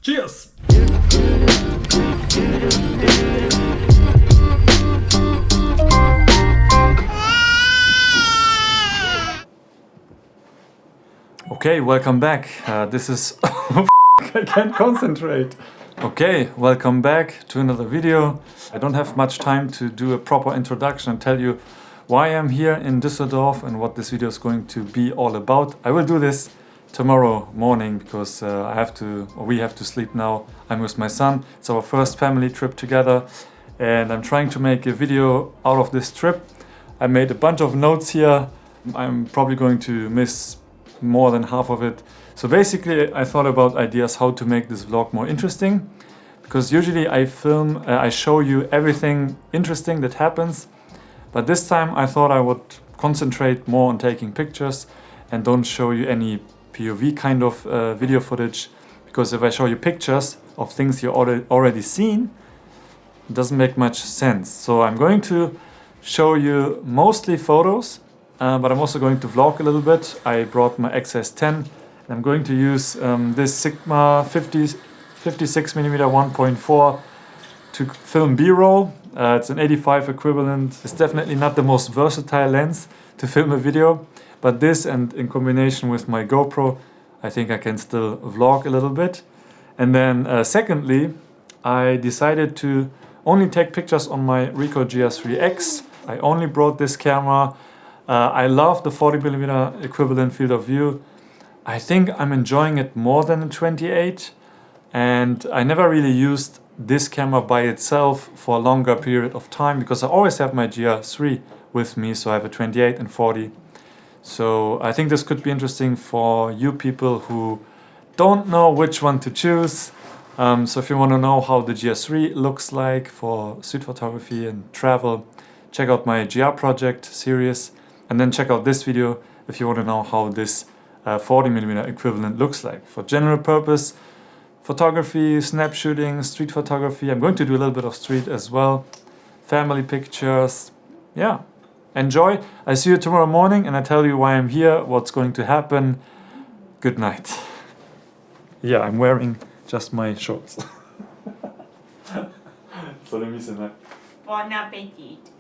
Cheers! Okay, welcome back. This is... I can't concentrate. Okay, welcome back to another video. I don't have much time to do a proper introduction and tell you why I'm here in Düsseldorf and what this video is going to be all about. I will do this tomorrow morning because we have to sleep now. I'm with my son. It's our first family trip together and I'm trying to make a video out of this trip. I made a bunch of notes here. I'm probably going to miss more than half of it. So basically I thought about ideas how to make this vlog more interesting, because usually I show you everything interesting that happens, but this time I thought I would concentrate more on taking pictures and don't show you any POV kind of video footage, because if I show you pictures of things you already seen, it doesn't make much sense. So I'm going to show you mostly photos, but I'm also going to vlog a little bit. I brought my XS10. I'm going to use this Sigma 56mm 1.4 to film B-roll. It's an 85 equivalent. It's definitely not the most versatile lens to film a video, but this, and in combination with my GoPro, I think I can still vlog a little bit. And then secondly, I decided to only take pictures on my Ricoh GR IIIx. I only brought this camera. I love the 40mm equivalent field of view. I think I'm enjoying it more than a 28, and I never really used this camera by itself for a longer period of time because I always have my GR3 with me, so I have a 28 and 40. So I think this could be interesting for you people who don't know which one to choose. So if you want to know how the GR3 looks like for street photography and travel, check out my GR project series, and then check out this video if you want to know how this 40mm equivalent looks like for general purpose photography, snap shooting, street photography. I'm going to do a little bit of street as well, family pictures. Yeah, enjoy. I see you tomorrow morning and I tell you why I'm here, what's going to happen. Good night. Yeah, I'm wearing just my shorts. So let me see that. Bon appetit.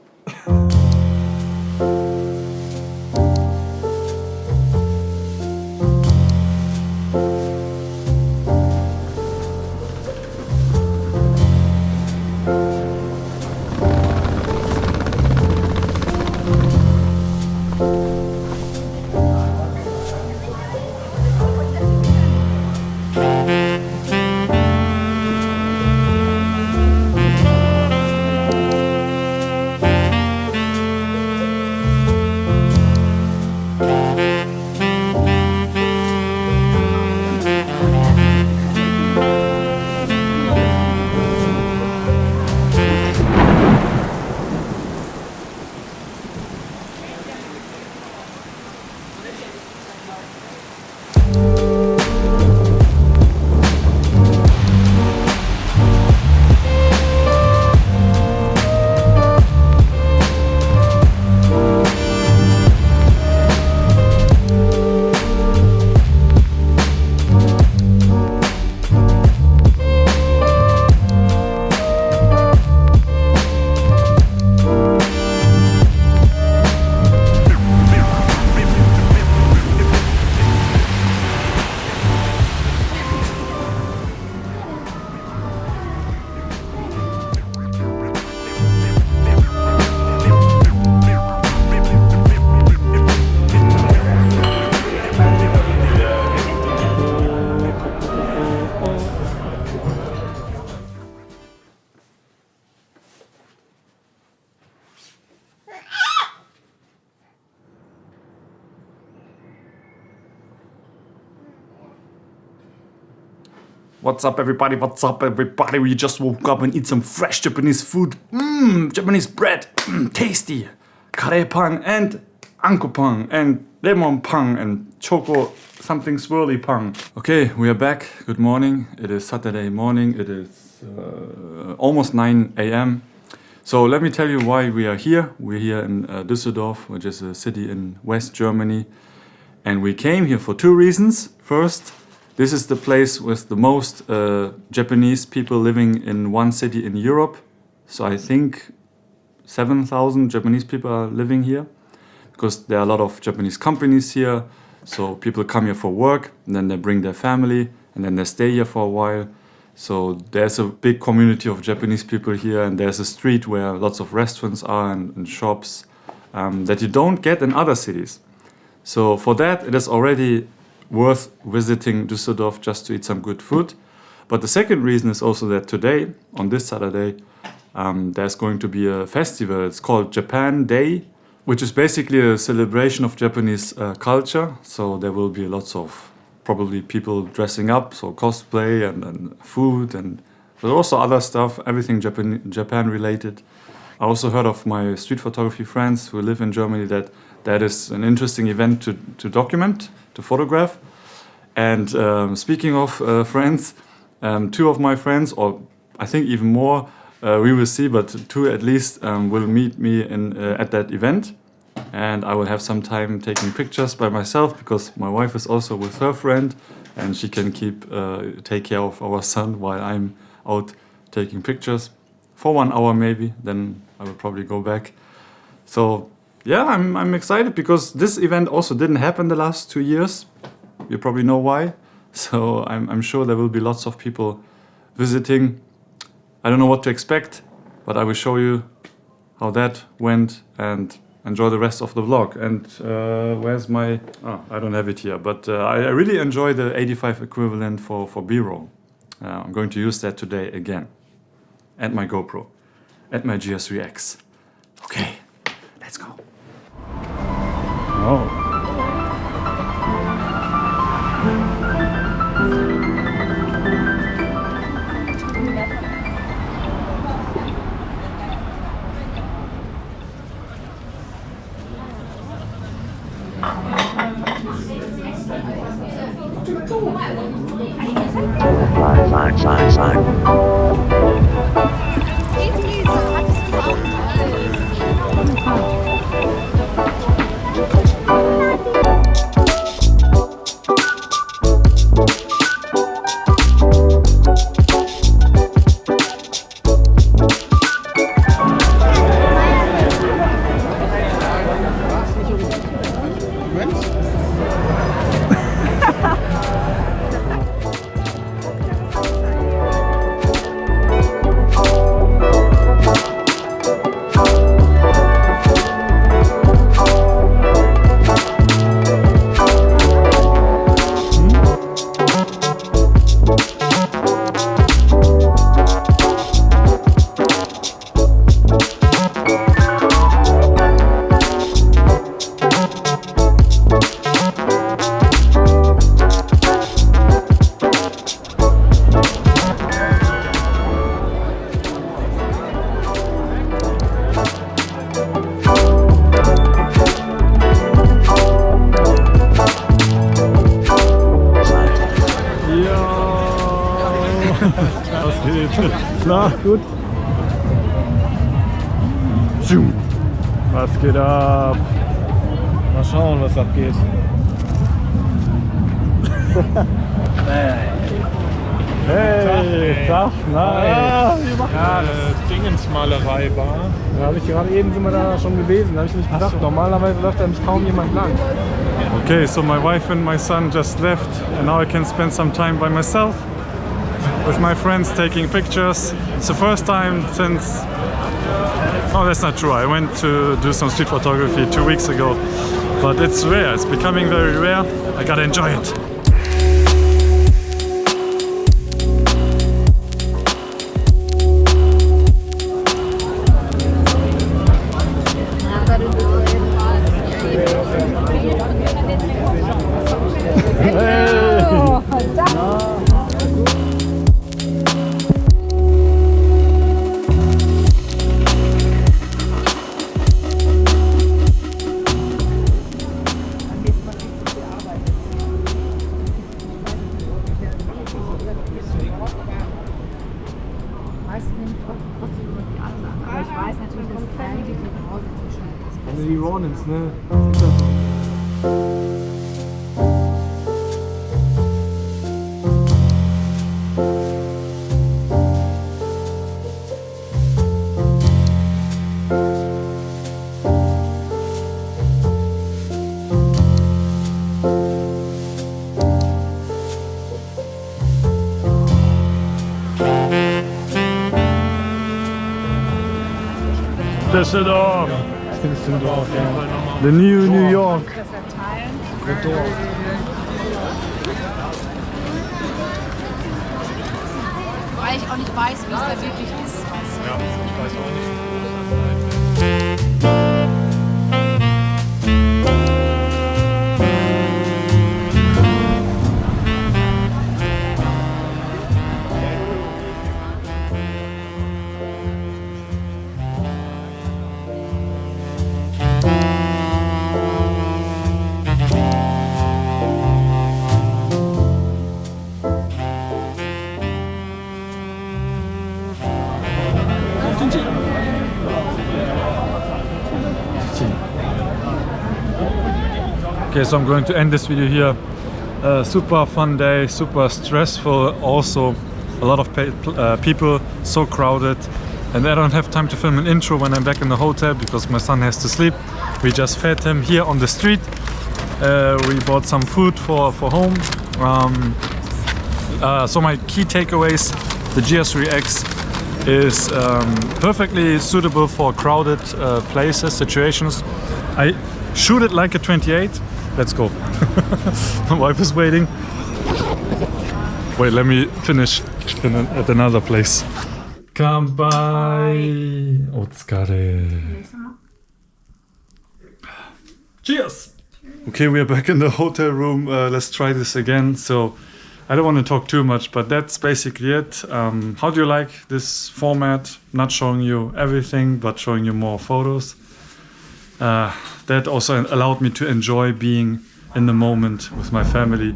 What's up everybody, what's up everybody? We just woke up and eat some fresh Japanese food. Japanese bread, tasty. Kare pan and anko pan and lemon pan and choco something swirly pan. Okay, we are back. Good morning. It is Saturday morning. It is almost 9 a.m. So let me tell you why we are here. We're here in Düsseldorf, which is a city in West Germany. And we came here for two reasons. First, This is the place with the most Japanese people living in one city in Europe. So I think 7,000 Japanese people are living here because there are a lot of Japanese companies here. So people come here for work, and then they bring their family, and then they stay here for a while. So there's a big community of Japanese people here, and there's a street where lots of restaurants are and shops that you don't get in other cities. So for that, it is already worth visiting Düsseldorf just to eat some good food. But the second reason is also that today, on this Saturday, there's going to be a festival. It's called Japan Day, which is basically a celebration of Japanese culture. So there will be lots of probably people dressing up, so cosplay and food, but also other stuff, everything Japan related. I also heard of my street photography friends who live in Germany that is an interesting event to document, to photograph. And speaking of friends, two of my friends, or I think even more, we will see, but two at least will meet me at that event. And I will have some time taking pictures by myself because my wife is also with her friend and she can take care of our son while I'm out taking pictures for 1 hour maybe. Then I will probably go back. So yeah, I'm excited because this event also didn't happen the last 2 years. You probably know why. So I'm sure there will be lots of people visiting. I don't know what to expect, but I will show you how that went and enjoy the rest of the vlog. And where's my... Oh, I don't have it here, but I really enjoy the 85 equivalent for B-roll. I'm going to use that today again. And my GoPro. And my GR IIIx. Okay, let's go. Oh. Fine. Na, gut. Was geht ab? Mal schauen, was abgeht. Hey, Tag, nein. Ja, Dingensmalerei war. Da habe ich gerade eben sind wir da schon gewesen, da habe ich nicht gedacht. Normalerweise läuft da nicht kaum jemand lang. Okay, so my wife and my son just left and now I can spend some time by myself with my friends taking pictures. It's the first time since... Oh, that's not true. I went to do some street photography 2 weeks ago. But it's rare. It's becoming very rare. I gotta enjoy it. Also die Ronins, ne? Düsseldorf. Düsseldorf, ja. The New York. The Dorf. Weil ich auch nicht weiß, wie es da wirklich ist. Ja, ich weiß auch nicht. Okay, so I'm going to end this video here. Super fun day, super stressful also. A lot of people, so crowded. And I don't have time to film an intro when I'm back in the hotel because my son has to sleep. We just fed him here on the street. We bought some food for home. So my key takeaways: the GR IIIx is perfectly suitable for crowded places, situations. I shoot it like a 28. Let's go. My wife is waiting. Wait, let me finish at another place. Come by. Otsukare. Cheers! Okay, we are back in the hotel room. Let's try this again. So, I don't want to talk too much, but that's basically it. How do you like this format? Not showing you everything, but showing you more photos. That also allowed me to enjoy being in the moment with my family.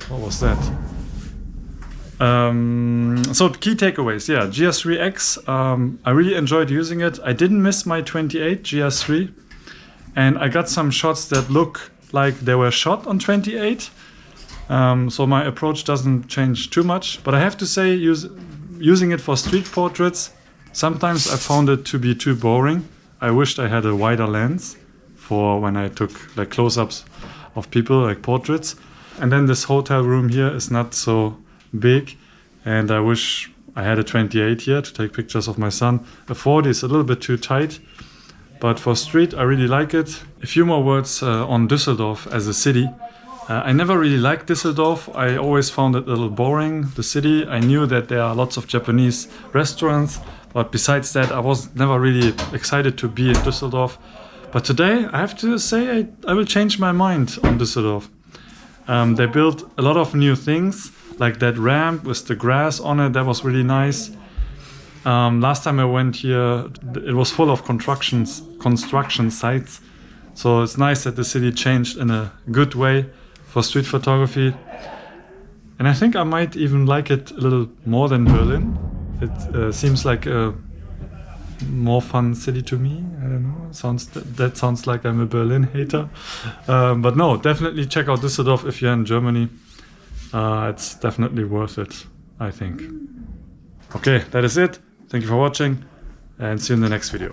What was that? So key takeaways, yeah, GR IIIx, I really enjoyed using it. I didn't miss my 28 GR3, and I got some shots that look like they were shot on 28. So my approach doesn't change too much, but I have to say, using it for street portraits, sometimes I found it to be too boring. I wished I had a wider lens for when I took like close-ups of people, like portraits. And then this hotel room here is not so big, and I wish I had a 28 here to take pictures of my son. A 40 is a little bit too tight, but for street I really like it. A few more words on Düsseldorf as a city. I never really liked Düsseldorf. I always found it a little boring, the city. I knew that there are lots of Japanese restaurants, but besides that, I was never really excited to be in Düsseldorf. But today, I have to say, I will change my mind on Düsseldorf. They built a lot of new things, like that ramp with the grass on it. That was really nice. Last time I went here, it was full of construction sites. So it's nice that the city changed in a good way for street photography. And I think I might even like it a little more than Berlin. It seems like a more fun city to me. I don't know. That sounds like I'm a Berlin hater. But no, definitely check out Düsseldorf if you're in Germany. It's definitely worth it, I think. Okay, that is it. Thank you for watching, and see you in the next video.